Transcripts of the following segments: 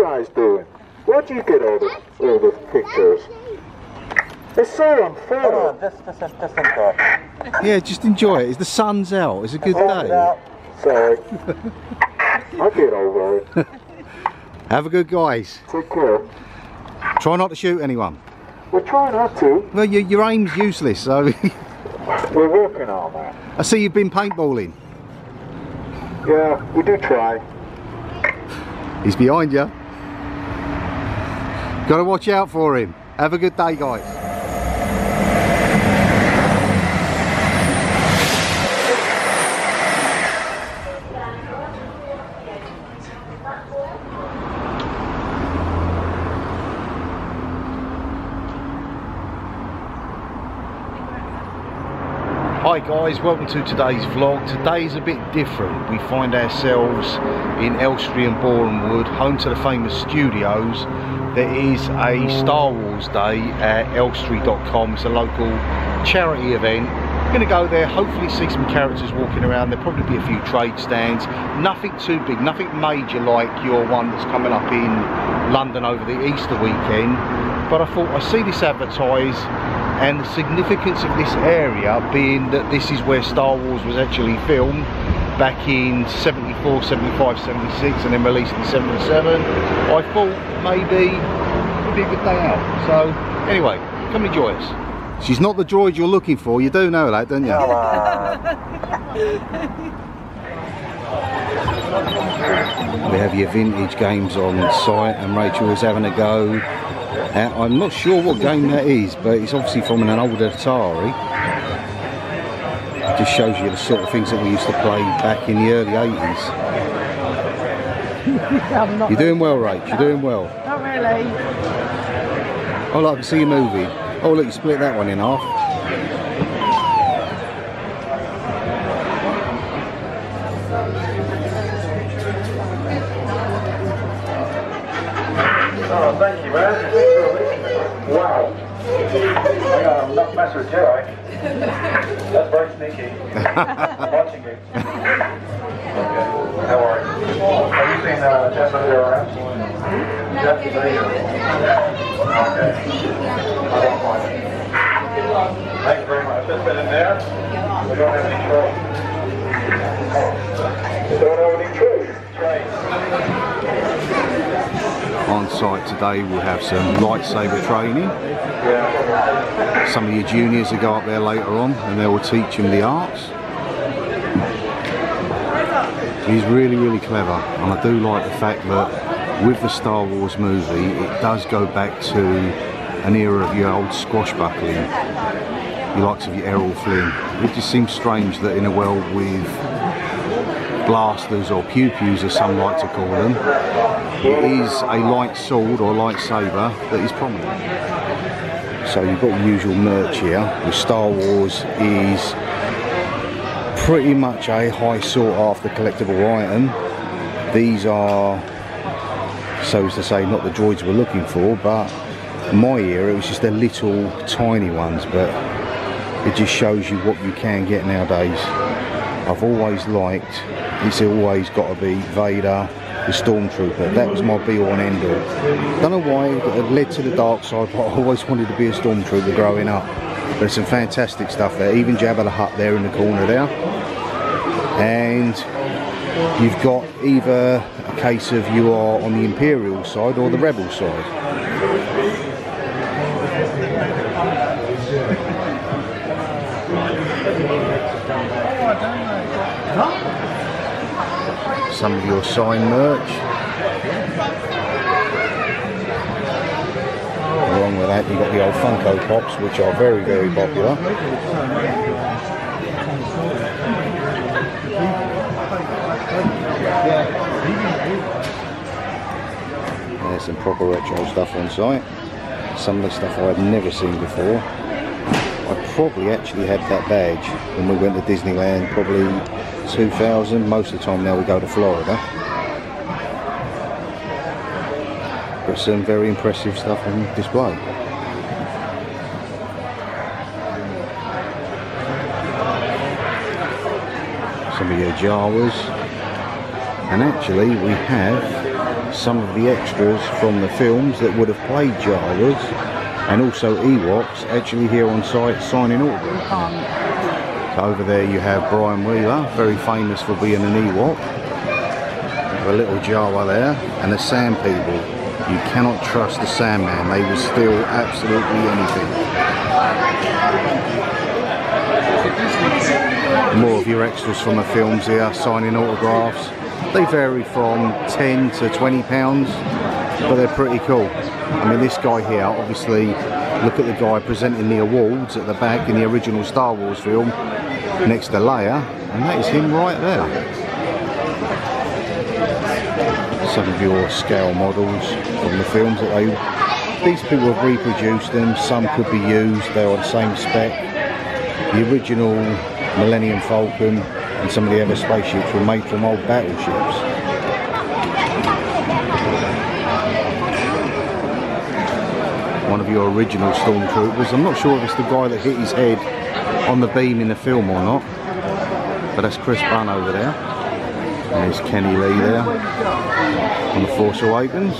guys doing? Where'd you get all the pictures? It's so unfair. Hold on, just enjoy. Yeah, just enjoy it. The sun's out. It's a good day. Sorry. I'll get over it. Have a good, guys. Take care. Try not to shoot anyone. We're trying not to. Well, your aim's useless, so... We're working on that. I see you've been paintballing. Yeah, we do try. He's behind you. Got to watch out for him. Have a good day, guys. Hi guys, welcome to today's vlog. Today's a bit different. We find ourselves in Elstree and Borehamwood, home to the famous studios. There is a Star Wars Day at Starwars.Con. It's a local charity event. We're going to go there, hopefully see some characters walking around. There'll probably be a few trade stands. Nothing too big, nothing major like your one that's coming up in London over the Easter weekend. But I thought, I see this advertised, and the significance of this area being that this is where Star Wars was actually filmed back in 74, 75, 76 and then released in 77. I thought maybe it'd be a good day out. So anyway, come enjoy us. She's not the droid you're looking for, you do know that, don't you? We have your vintage games on site and Rachel is having a go. I'm not sure what game that is, but it's obviously from an older Atari. It just shows you the sort of things that we used to play back in the early 80s. You're doing well, Rach, you're doing well. Not really. Oh, look, I can see you moving. Oh, look, you split that one in half. Oh, thank you, man. Wow. I'm not messing with Jedi. That's very sneaky. I'm watching you. Okay. How are you? Have you seen Jeff over around? Jeff is there. Okay. I don't mind it. Thank you very much. Just been in there. We don't have any trays. Don't have any trays. On site today we'll have some lightsaber training. Some of your juniors will go up there later on and they will teach them the arts. He's really, really clever, and I do like the fact that with the Star Wars movie it does go back to an era of your old squashbuckling, your likes of your Errol Flynn. It just seems strange that in a world with blasters or pew-pews as some like to call them, it is a light sword or lightsaber that is prominent. So you've got the usual merch here. With Star Wars is pretty much a high sought after collectible item. These are, so as to say, not the droids we're looking for, but in my era it was just the little tiny ones, but it just shows you what you can get nowadays. I've always liked, it's always got to be Vader, the Stormtrooper. That was my be all and end all. Don't know why it led to the dark side, but I always wanted to be a Stormtrooper growing up. There's some fantastic stuff there, even Jabba the Hutt there in the corner there. And you've got either a case of you are on the Imperial side or the Rebel side. Some of your sign merch. Along with that you've got the old Funko Pops, which are very, very popular. There's some proper retro stuff on site. Some of the stuff I've never seen before. I probably actually had that badge when we went to Disneyland, probably 2000. Most of the time now we go to Florida. But some very impressive stuff on display. Some of your Jawas. And actually we have some of the extras from the films that would have played Jawas and also Ewoks actually here on site signing autographs. So over there you have Brian Wheeler, very famous for being an Ewok. A little Jawa there, and the Sand People. You cannot trust the Sandman, they will steal absolutely anything. More of your extras from the films here, signing autographs. They vary from 10 to 20 pounds, but they're pretty cool. I mean, this guy here, obviously, look at the guy presenting the awards at the back in the original Star Wars film, next to Leia, and that is him right there. Some of your scale models from the films that these people have reproduced them, some could be used, they are the same spec. The original Millennium Falcon and some of the other spaceships were made from old battleships. One of your original stormtroopers, I'm not sure if it's the guy that hit his head on the beam in the film or not, but that's Chris Bunn over there. And there's Kenny Lee there on The Force Awakens.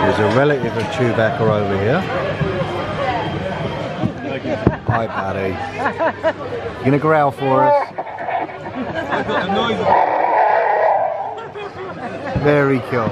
There's a relative of Chewbacca over here. Hi buddy. You gonna growl for us? Very cool.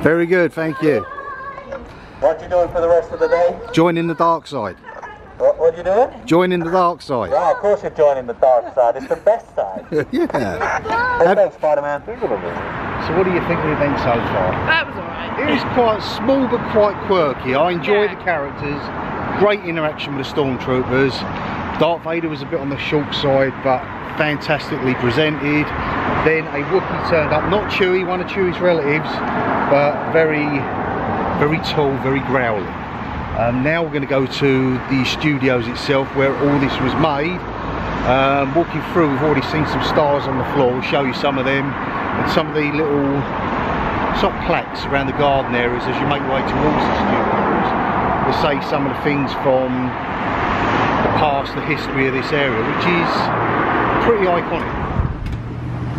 Very good, thank you. What you doing for the rest of the day? Joining the dark side. What you doing? Joining the dark side. Well, of course you're joining the dark side. It's the best side. Yeah. Hey, thanks, Spider-Man. So what do you think of the event so far? That was alright. It was quite small but quite quirky. I enjoyed the characters. Great interaction with the stormtroopers. Darth Vader was a bit on the short side, but fantastically presented. Then a Wookiee turned up, not Chewie, one of Chewie's relatives, but very tall, very growly. Now we're going to go to the studios itself where all this was made. Walking through, we've already seen some stars on the floor. We'll show you some of them and some of the little sort of plaques around the garden areas as you make your way towards the studios. We'll say some of the things from the past, the history of this area, which is pretty iconic.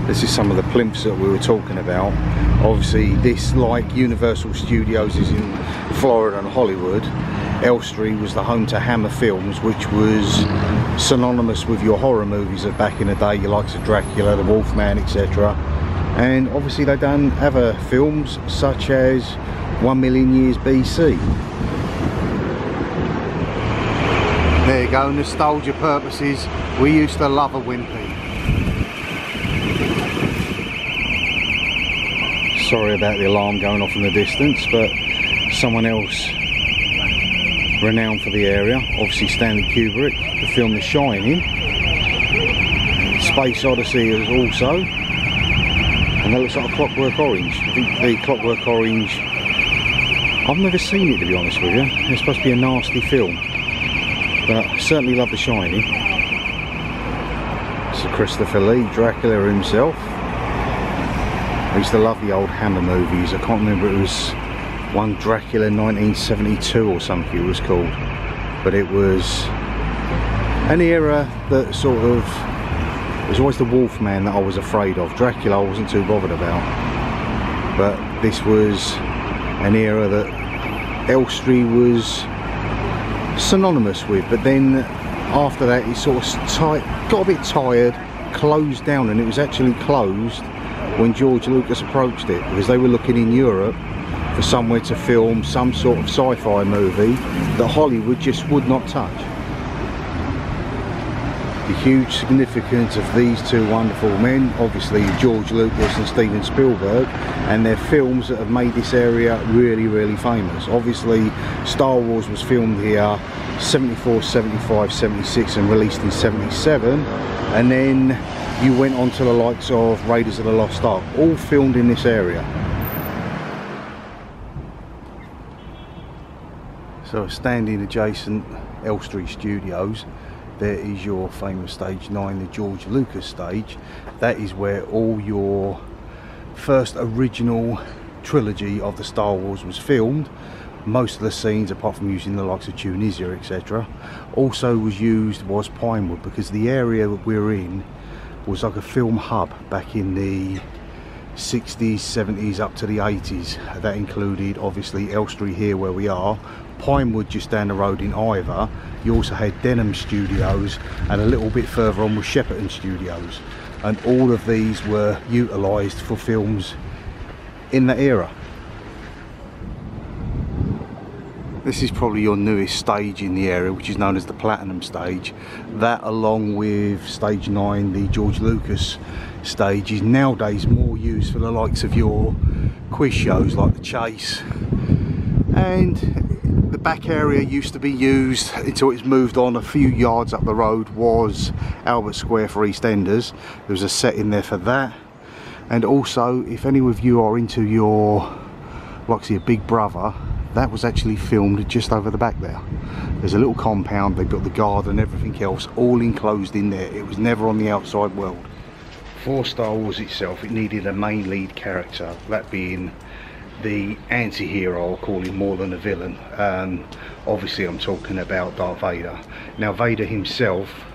This is some of the plinths that we were talking about. Obviously this, like Universal Studios, is in Florida and Hollywood. Elstree was the home to Hammer Films, which was synonymous with your horror movies of back in the day, your likes of Dracula, the Wolfman, etc. And obviously they've done other films such as 1 Million Years BC. There you go, nostalgia purposes, we used to love a Wimpy. Sorry about the alarm going off in the distance, but someone else renowned for the area, obviously Stanley Kubrick, the film The Shining. Space Odyssey is also, and that looks like a Clockwork Orange. I think the Clockwork Orange, I've never seen it to be honest with you. It's supposed to be a nasty film, but I certainly love The Shining. So Christopher Lee, Dracula himself. I used to love the old Hammer movies. I can't remember, it was one Dracula 1972 or something it was called, but it was an era that sort of, it was always the Wolfman that I was afraid of. Dracula I wasn't too bothered about, but this was an era that Elstree was synonymous with, but then after that it sort of got a bit tired, closed down, and it was actually closed when George Lucas approached it, because they were looking in Europe for somewhere to film some sort of sci-fi movie that Hollywood just would not touch. The huge significance of these two wonderful men, obviously George Lucas and Steven Spielberg, and their films that have made this area really, really famous. Obviously Star Wars was filmed here 74, 75, 76 and released in 77, and then you went on to the likes of Raiders of the Lost Ark, all filmed in this area. So standing adjacent Elstree Studios, there is your famous stage 9, the George Lucas stage. That is where all your first original trilogy of the Star Wars was filmed. Most of the scenes, apart from using the likes of Tunisia, etc., also was Pinewood, because the area that we're in was like a film hub back in the 60s, 70s up to the 80s. That included obviously Elstree here where we are, Pinewood just down the road in Ivor. You also had Denham Studios, and a little bit further on was Shepperton Studios, and all of these were utilised for films in that era. This is probably your newest stage in the area, which is known as the Platinum stage. That, along with stage 9, the George Lucas stage, is nowadays more used for the likes of your quiz shows like The Chase. And the back area used to be used until it's moved on a few yards up the road was Albert Square for EastEnders. There was a set in there for that. And also, if any of you are into your, like say, Big Brother, that was actually filmed just over the back there. There's a little compound, they built the garden, everything else, all enclosed in there. It was never on the outside world. For Star Wars itself, it needed a main lead character, that being the anti-hero, I'll call him, more than a villain. Obviously I'm talking about Darth Vader. Now Vader himself,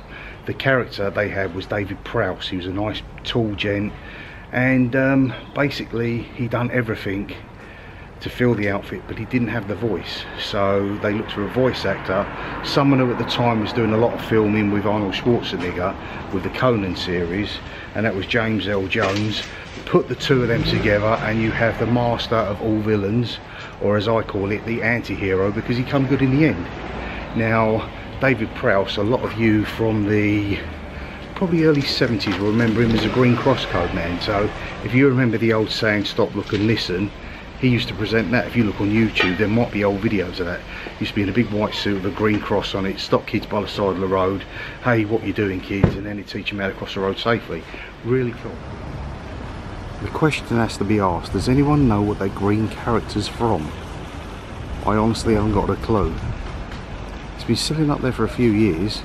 the character they had was David Prowse. He was a nice tall gent, and basically he done everything to fill the outfit, but he didn't have the voice, so they looked for a voice actor, someone who at the time was doing a lot of filming with Arnold Schwarzenegger with the Conan series, and that was James L. Jones. Put the two of them together and you have the master of all villains, or as I call it, the anti-hero, because he come good in the end. Now David Prowse, a lot of you from the probably early 70s will remember him as a Green Cross Code man. So if you remember the old saying, stop, look and listen, he used to present that. If you look on YouTube, there might be old videos of that. He used to be in a big white suit with a green cross on it, stop kids by the side of the road, hey, what you doing kids, and then he'd teach them how to cross the road safely. Really cool. The question has to be asked, does anyone know what that green character's from? I honestly haven't got a clue. It's been sitting up there for a few years,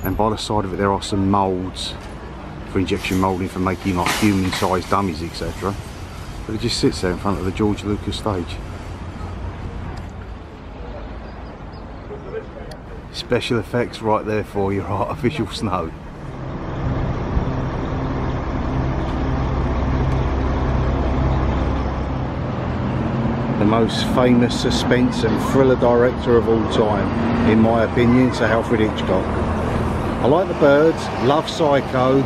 and by the side of it there are some moulds for injection moulding for making like human sized dummies, etc. But it just sits there in front of the George Lucas stage. Special effects right there for your artificial snow. The most famous suspense and thriller director of all time, in my opinion, Sir Alfred Hitchcock. I like The Birds, love Psycho,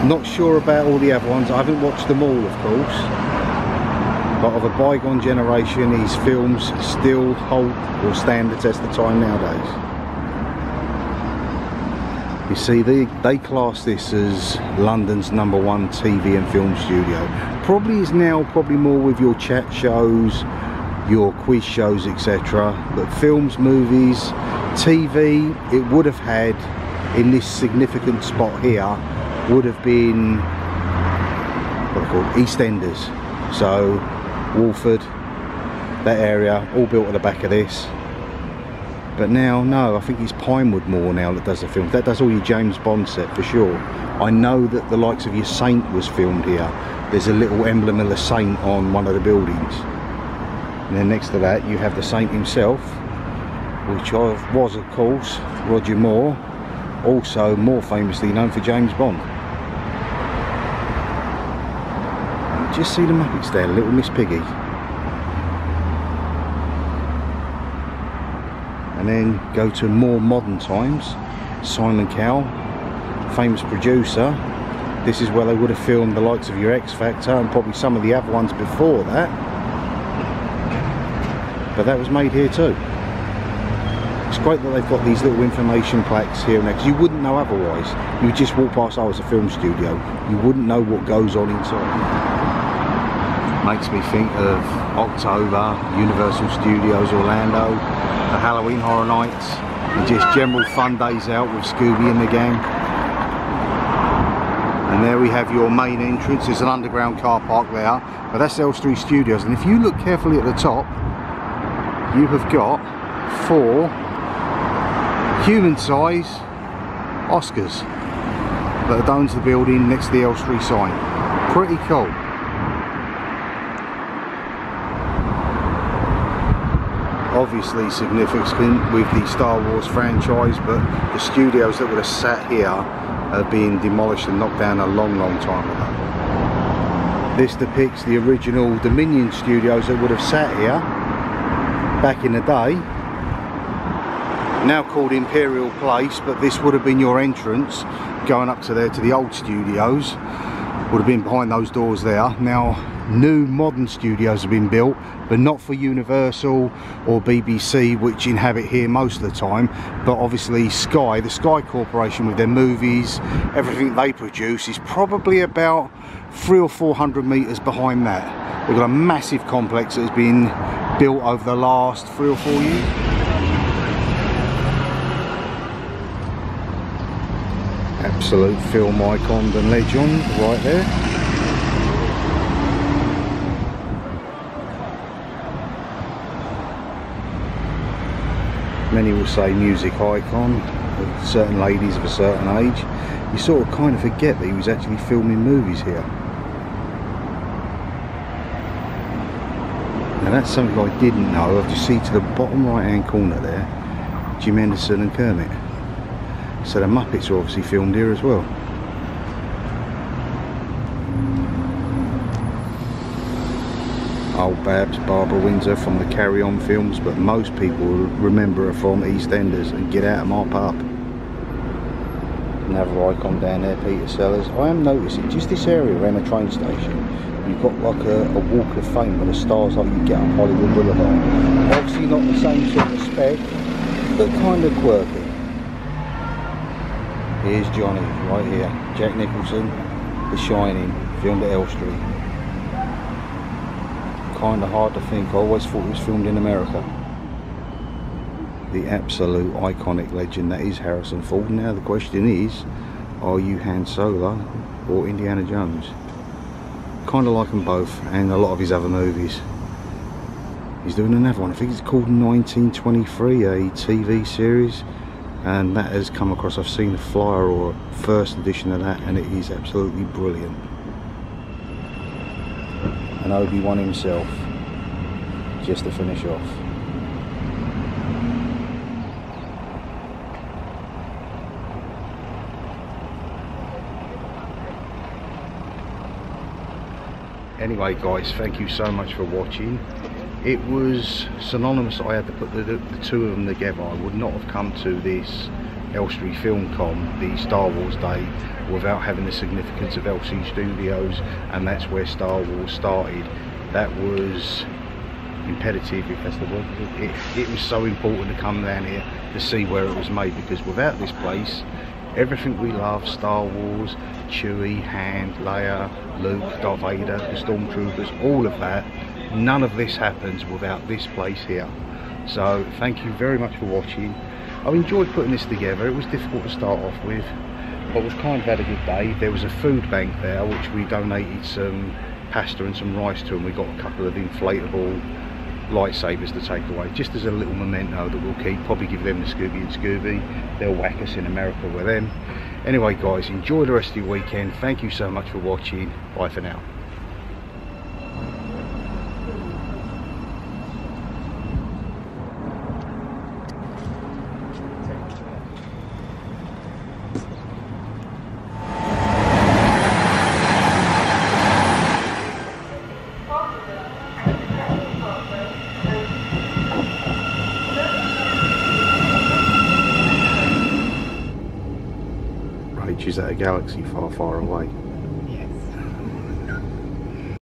not sure about all the other ones, I haven't watched them all of course. But of a bygone generation, his films still hold or stand the test of time nowadays. You see, they class this as London's #1 TV and film studio. Probably is now more with your chat shows, your quiz shows, etc. But films, movies, TV, it would have had in this significant spot here would have been what they call EastEnders. So Walford, that area, all built at the back of this. But now, no, I think it's Pinewood more now that does the film. That does all your James Bond set for sure. I know that the likes of your Saint was filmed here. There's a little emblem of the Saint on one of the buildings. And then next to that you have the Saint himself, which was of course Roger Moore, also more famously known for James Bond. Just see the Muppets there, Little Miss Piggy. And then go to more modern times, Simon Cowell, famous producer. This is where they would have filmed the likes of your X Factor and probably some of the other ones before that. but that was made here too. It's great that they've got these little information plaques here and there, because you wouldn't know otherwise. You would just walk past, oh, it's a film studio. You wouldn't know what goes on inside. Makes me think of October, Universal Studios Orlando, the Halloween Horror Nights, and just general fun days out with Scooby and the gang. And there we have your main entrance. There's an underground car park there, but that's Elstree Studios. And if you look carefully at the top, you have got 4 human-size Oscars that adorns the building next to the Elstree sign. Pretty cool. Obviously significant with the Star Wars franchise, but the studios that would have sat here have been demolished and knocked down a long time ago. This depicts the original Dominion studios that would have sat here back in the day, now called Imperial Place, but this would have been your entrance going up to there to the old studios. Would have been behind those doors there. Now new modern studios have been built, but not for Universal or BBC, which inhabit here most of the time, but obviously Sky, the Sky Corporation, with their movies, everything they produce, is probably about 300 or 400 metres behind that. They've got a massive complex that has been built over the last 3 or 4 years. Absolute film icon and legend right there. Many will say music icon, certain ladies of a certain age. You sort of kind of forget that he was actually filming movies here. Now that's something I didn't know. I've just seen to the bottom right hand corner there, Jim Henderson and Kermit. So the Muppets are obviously filmed here as well. Old Babs, Barbara Windsor from the Carry On films, but most people remember her from EastEnders and Get Out and Mop Up. Another icon down there, Peter Sellers. I am noticing just this area around the train station, you've got like a walk of fame with the stars like you get on Hollywood Boulevard. Obviously not the same sort of spec, but kind of quirky. Here's Johnny, right here. Jack Nicholson, The Shining, filmed at Elstree. Kind of hard to think, I always thought it was filmed in America. The absolute iconic legend that is Harrison Ford. Now the question is, are you Han Solo or Indiana Jones? Kind of like them both, and a lot of his other movies. He's doing another one, I think it's called 1923, a TV series. And that has come across, I've seen a flyer or a first edition of that, and it is absolutely brilliant. And Obi-Wan himself, just to finish off. Anyway guys, thank you so much for watching. It was synonymous that I had to put the 2 of them together. I would not have come to this Elstree Film Con, the Star Wars Day, without having the significance of Elstree Studios, and that's where Star Wars started. That was imperative, if that's the word. It was so important to come down here to see where it was made, because without this place, everything we love, Star Wars, Chewie, Han, Leia, Luke, Darth Vader, the Stormtroopers, all of that, none of this happens without this place here. So thank you very much for watching. I've enjoyed putting this together. It was difficult to start off with, but we've kind of had a good day. There was a food bank there which we donated some pasta and some rice to, and we got a couple of inflatable lightsabers to take away, just as a little memento that we'll keep. Probably give them to Scooby and Scooby. They'll whack us in America with them. Anyway guys, enjoy the rest of your weekend. Thank you so much for watching. Bye for now. Is that a galaxy far, far away?